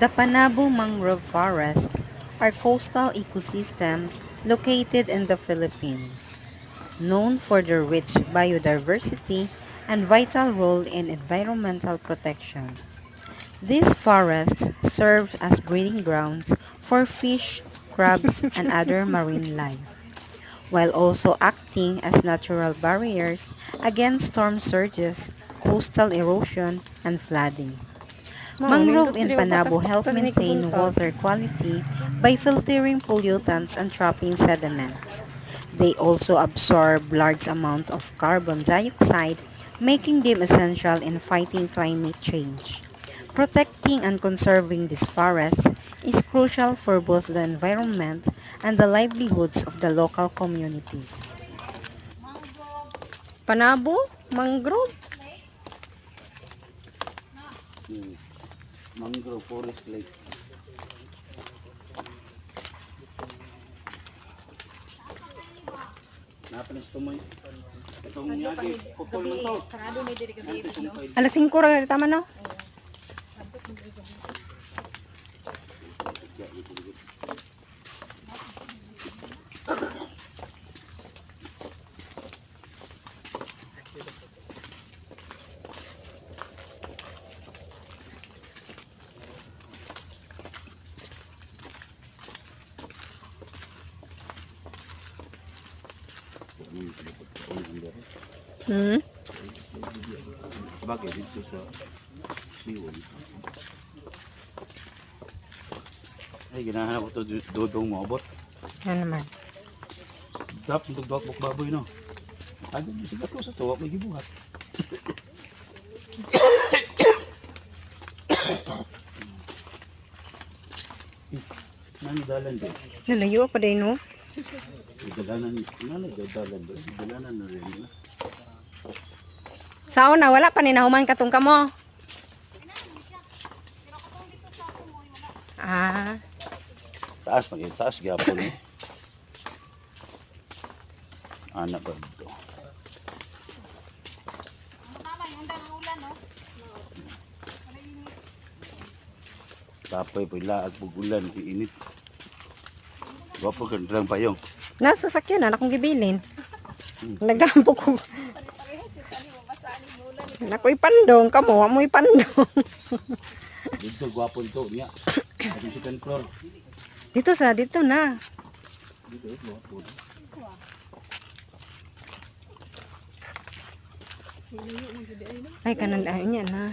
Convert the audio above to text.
The Panabo Mangrove Forest are coastal ecosystems located in the Philippines, known for their rich biodiversity and vital role in environmental protection. These forests serve as breeding grounds for fish, crabs, and other marine life, while also acting as natural barriers against storm surges, coastal erosion, and flooding. Mao, Mangrove nindot in diri og Panabo help batas-batas ni maintain kabuntag. water quality by filtering pollutants and trapping sediments. They also absorb large amounts of carbon dioxide, making them essential in fighting climate change. Protecting and conserving these forests is crucial for both the environment and the livelihoods of the local communities. Panabo, mangrove. Mangrove Forest Lake. Napanas tumoy. Itong yagi, pupol mo to. Alas 5 ra tama no? Hmm. Bagay dito sa siwon. Ay, ginahanap ko to dodong maabot. Ano naman? Dap, dugdok buk baboy no. Agad mo sigat ko sa tuwa, may gibuhat. Nani dalan din. Nalayo pa din no? Dalanan, nani dalan din. Dalanan na rin na. Sao na wala pa ni nahuman katong kamo. Ah, Taas na kayo, taas gyapon eh. Anak ba dito? Tapay po ilaag pugulan, iinit. Gwapo ka lang payong. nasa sakyan na akong gibilin. Nagdampo ko. Nakoy pandong kamo, amoy pandong. Dito gwapo to niya. At second floor. Dito na. Dito gwapo. Ay kanan niya na.